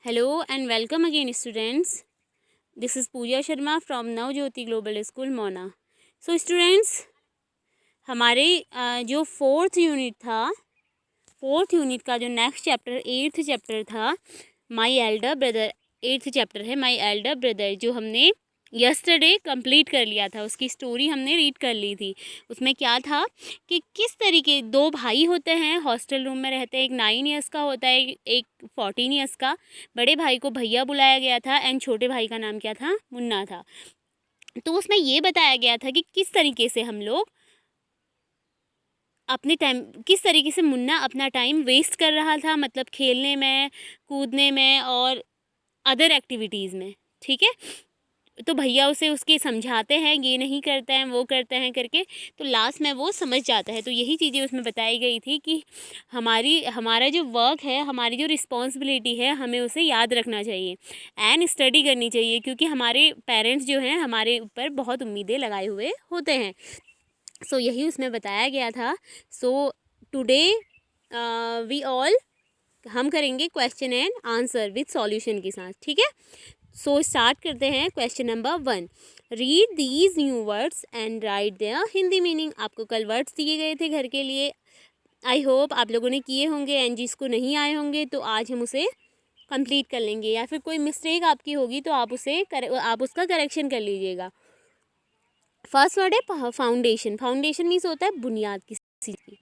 Hello and welcome again students. This is Pooja Sharma from Navjyoti Global School Mona. So students, हमारे जो fourth unit का जो next chapter 8th chapter था my elder brother, 8th chapter है my elder brother, जो हमने yesterday complete कर लिया था। उसकी स्टोरी हमने रीड कर ली थी। उसमें क्या था कि किस तरीके दो भाई होते हैं, हॉस्टल रूम में रहते हैं। एक 9 ईयर्स का होता है, एक 14 ईयर्स का। बड़े भाई को भैया बुलाया गया था एंड छोटे भाई का नाम क्या था, मुन्ना था। तो उसमें ये बताया गया था कि किस तरीके से हम लोग अपने टाइम, किस तरीके से मुन्ना अपना टाइम वेस्ट कर रहा था, मतलब खेलने में, कूदने में और अदर एक्टिविटीज़ में। ठीक है, तो भैया उसे उसके समझाते हैं, ये नहीं करते हैं, वो करते हैं करके, तो लास्ट में वो समझ जाता है। तो यही चीज़ें उसमें बताई गई थी कि हमारा जो वर्क है, हमारी जो रिस्पॉन्सिबिलिटी है, हमें उसे याद रखना चाहिए एंड स्टडी करनी चाहिए, क्योंकि हमारे पेरेंट्स जो हैं हमारे ऊपर बहुत उम्मीदें लगाए हुए होते हैं। सो यही उसमें बताया गया था। सो टुडे वी ऑल हम करेंगे question and answer with solution के साथ। ठीक है, सो स्टार्ट करते हैं। Question number 1, read these new words and write their Hindi meaning. आपको कल वर्ड्स दिए गए थे घर के लिए, आई होप आप लोगों ने किए होंगे, एंड जिसको नहीं आए होंगे तो आज हम उसे कंप्लीट कर लेंगे, या फिर कोई मिस्टेक आपकी होगी तो आप उसका करेक्शन कर लीजिएगा। फर्स्ट वर्ड है फाउंडेशन। फाउंडेशन मीन्स होता है बुनियाद किसी की।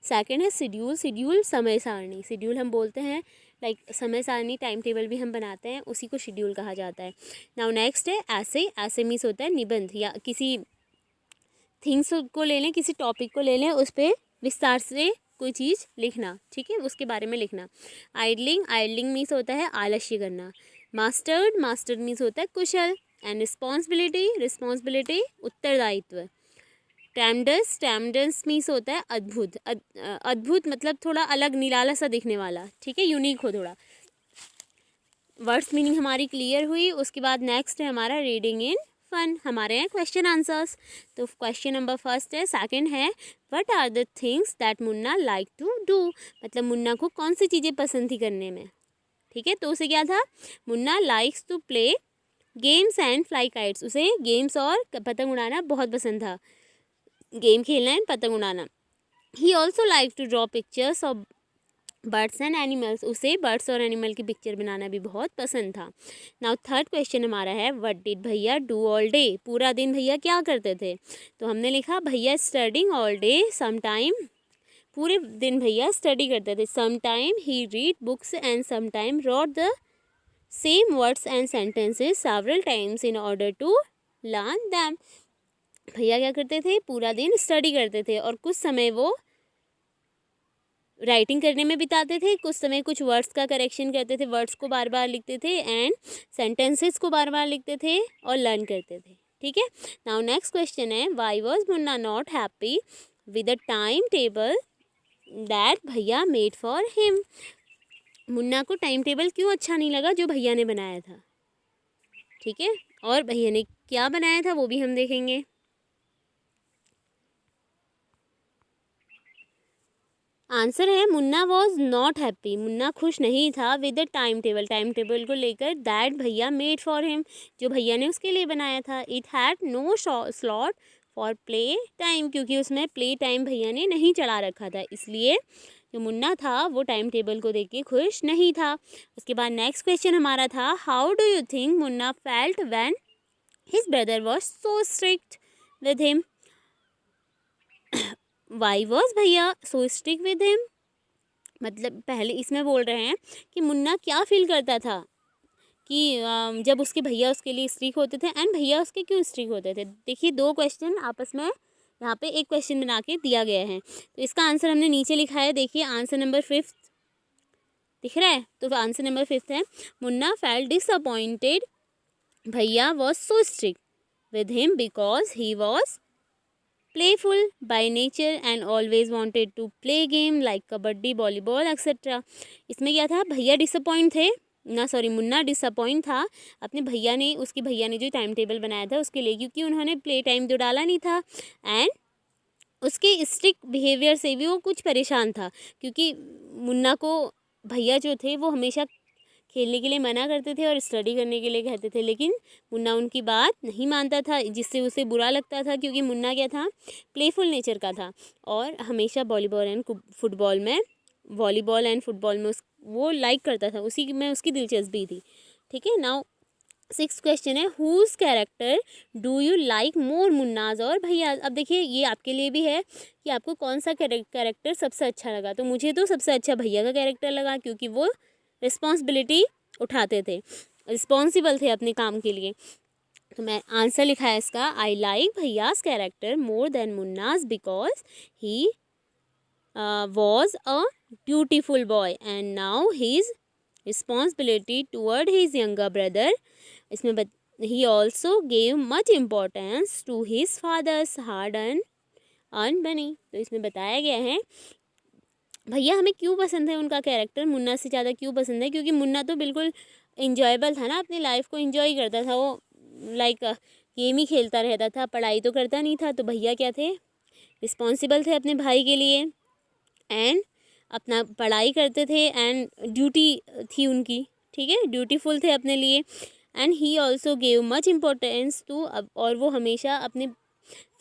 सेकंड है शेड्यूल। शेड्यूल समय सारणी। शेड्यूल हम बोलते हैं लाइक समय सारणी, टाइम टेबल भी हम बनाते हैं, उसी को शेड्यूल कहा जाता है। नाउ नेक्स्ट है ऐसे। ऐसे मीन्स होता है निबंध, या किसी थिंग्स को ले लें, किसी टॉपिक को ले लें, उस पर विस्तार से कोई चीज़ लिखना। ठीक है, उसके बारे में लिखना। आइडलिंग। आइडलिंग मीन्स होता है आलस्य करना। मास्टर्ड। मास्टर्ड मीन्स होता है कुशल। And responsibility. रिस्पॉन्सिबिलिटी उत्तरदायित्व। टैमडस। टैमडस मीन्स होता है अद्भुत। अद्भुत मतलब थोड़ा अलग, निराला सा दिखने वाला। ठीक है, यूनिक हो थोड़ा। वर्ड्स मीनिंग हमारी क्लियर हुई। उसके बाद नेक्स्ट है हमारा रीडिंग इन फन। हमारे हैं क्वेश्चन आंसर्स। तो क्वेश्चन नंबर फर्स्ट है, सेकंड है what are the things that Munna like to do. मतलब मुन्ना को कौन सी चीज़ें पसंद थी करने में। ठीक है, तो उसे क्या था, Munna likes to play games and fly kites. उसे गेम्स और पतंग उड़ाना बहुत पसंद था। गेम खेलना एंड पतंग उड़ाना। He also like to draw pictures of birds and animals. उसे बर्ड्स और एनिमल की पिक्चर बनाना भी बहुत पसंद था। नाउ थर्ड क्वेश्चन हमारा है what did bhaiya do all day. पूरा दिन भैया क्या करते थे। तो हमने लिखा भैया स्टडिंग ऑल डे। समटाइम, पूरे दिन भैया स्टडी करते थे। Sometime he read books and sometime wrote the same words and sentences several times in order to learn them. भैया क्या करते थे, पूरा दिन स्टडी करते थे और कुछ समय वो राइटिंग करने में बिताते थे, कुछ समय कुछ वर्ड्स का करेक्शन करते थे, वर्ड्स को बार बार लिखते थे एंड सेंटेंसेस को बार बार लिखते थे और लर्न करते थे। ठीक है, नाउ नेक्स्ट क्वेश्चन है why was Munna not happy with the time table that भैया मेड फॉर हिम। मुन्ना को टाइम टेबल क्यों अच्छा नहीं लगा जो भैया ने बनाया था। ठीक है, और भैया ने क्या बनाया था वो भी हम देखेंगे। आंसर है Munna was not happy. Munna खुश नहीं था with the time table. Time table को लेकर दैट भैया मेड फॉर हिम, जो भैया ने उसके लिए बनाया था। It had no slot for play time, क्योंकि उसमें प्ले टाइम भैया ने नहीं चढ़ा रखा था, इसलिए जो मुन्ना था वो टाइम टेबल को देख के खुश नहीं था। उसके बाद नेक्स्ट क्वेश्चन हमारा था how do you think Munna felt when his brother was so strict with him. Why was भैया सो स्ट्रिक्ट विद हिम। मतलब पहले इसमें बोल रहे हैं कि मुन्ना क्या फील करता था कि जब उसके भैया उसके लिए स्ट्रिक्ट होते थे, एंड भैया उसके क्यों स्ट्रिक्ट होते थे। देखिए दो क्वेश्चन आपस में यहाँ पे एक क्वेश्चन बना के दिया गया है, तो इसका आंसर हमने नीचे लिखा है। देखिए आंसर नंबर 5 दिख रहा है, तो आंसर नंबर 5 है मुन्ना फेल्ट डिसअपॉइंटेड भैया was so strict with him because he was playful by nature and always wanted to play game like kabaddi, volleyball etcetera. इसमें क्या था, भैया डिसअपॉइंट थे ना, सॉरी मुन्ना डिसअपॉइंट था अपने भैया ने, उसके भैया ने जो टाइम टेबल बनाया था उसके लिए, क्योंकि उन्होंने प्ले टाइम तो डाला नहीं था एंड उसके स्ट्रिक्ट बिहेवियर से भी वो कुछ परेशान था, क्योंकि मुन्ना को भैया जो थे वो हमेशा खेलने के लिए मना करते थे और स्टडी करने के लिए कहते थे, लेकिन मुन्ना उनकी बात नहीं मानता था, जिससे उसे बुरा लगता था, क्योंकि मुन्ना क्या था, प्लेफुल नेचर का था और हमेशा वॉलीबॉल एंड फुटबॉल में वो लाइक करता था, उसी में उसकी दिलचस्पी थी। ठीक है, नाउ 6th क्वेश्चन है, whose character do you like more, Munna's और भैया। अब देखिए ये आपके लिए भी है कि आपको कौन सा कैरेक्टर सबसे अच्छा लगा। तो मुझे तो सबसे अच्छा भैया का कैरेक्टर लगा, क्योंकि वो रिस्पॉन्सिबिलिटी उठाते थे, रिस्पॉन्सिबल थे अपने काम के लिए। तो मैं आंसर लिखा है इसका, I like Bhaiya's character more then Munna's because he was a dutiful boy and now his responsibility toward his younger brother, इसमें he also gave much importance to his father's hard earned money। तो इसमें बताया गया है भैया हमें क्यों पसंद है, उनका कैरेक्टर मुन्ना से ज़्यादा क्यों पसंद है, क्योंकि मुन्ना तो बिल्कुल इंजॉयबल था ना, अपनी लाइफ को इंजॉय करता था, वो लाइक गेम ही खेलता रहता था, पढ़ाई तो करता नहीं था। तो भैया क्या थे, रिस्पॉन्सिबल थे अपने भाई के लिए एंड अपना पढ़ाई करते थे एंड ड्यूटी थी उनकी, ठीक है, ड्यूटीफुल थे अपने लिए। And he also gave much importance to, और वो हमेशा अपने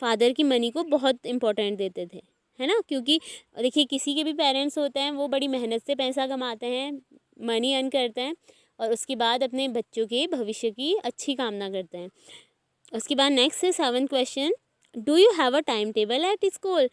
फादर की मनी को बहुत इम्पोर्टेंट देते थे, है ना, क्योंकि देखिए किसी के भी पेरेंट्स होते हैं, वो बड़ी मेहनत से पैसा कमाते हैं, मनी अर्न करते हैं और उसके बाद अपने बच्चों के भविष्य की अच्छी कामना करते हैं। उसके बाद नेक्स्ट है 7th question, do you have a time table at school,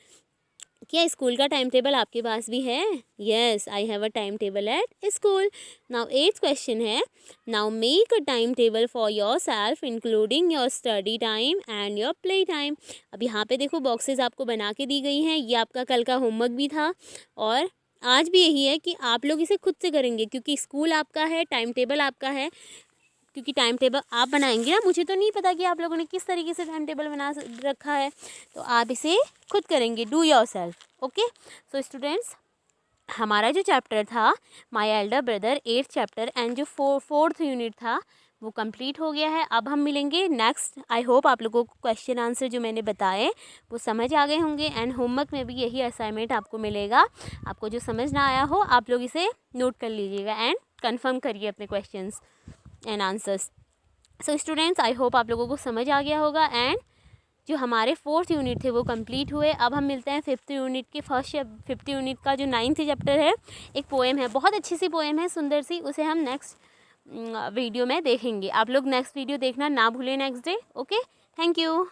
क्या स्कूल का टाइम टेबल आपके पास भी है? Yes, I have a time table at school. Now 8th question है, now make a time table for yourself including your study time and your play time. अब यहाँ पे देखो बॉक्सेस आपको बना के दी गई हैं, ये आपका कल का होमवर्क भी था और आज भी यही है कि आप लोग इसे खुद से करेंगे, क्योंकि स्कूल आपका है, टाइम टेबल आपका है, क्योंकि टाइम टेबल आप बनाएंगे ना, मुझे तो नहीं पता कि आप लोगों ने किस तरीके से टाइम टेबल बना रखा है, तो आप इसे खुद करेंगे, do your self. Okay, so students, हमारा जो चैप्टर था my Elder brother 8th chapter and जो 4th यूनिट था वो कंप्लीट हो गया है। अब हम मिलेंगे नेक्स्ट। आई होप आप लोगों को क्वेश्चन आंसर जो मैंने बताए वो समझ आ गए होंगे एंड होमवर्क में भी यही असाइनमेंट आपको मिलेगा। आपको जो समझ ना आया हो आप लोग इसे नोट कर लीजिएगा एंड कन्फर्म करिए अपने questions and answers. So students, I hope आप लोगों को समझ आ गया होगा एंड जो हमारे 4th यूनिट थे वो कंप्लीट हुए। अब हम मिलते हैं 5th यूनिट के 5th यूनिट का जो 9th चैप्टर है, एक पोएम है, बहुत अच्छी सी पोएम है, सुंदर सी, उसे हम नेक्स्ट वीडियो में देखेंगे। आप लोग नेक्स्ट वीडियो देखना ना भूलें next day. Okay, thank you.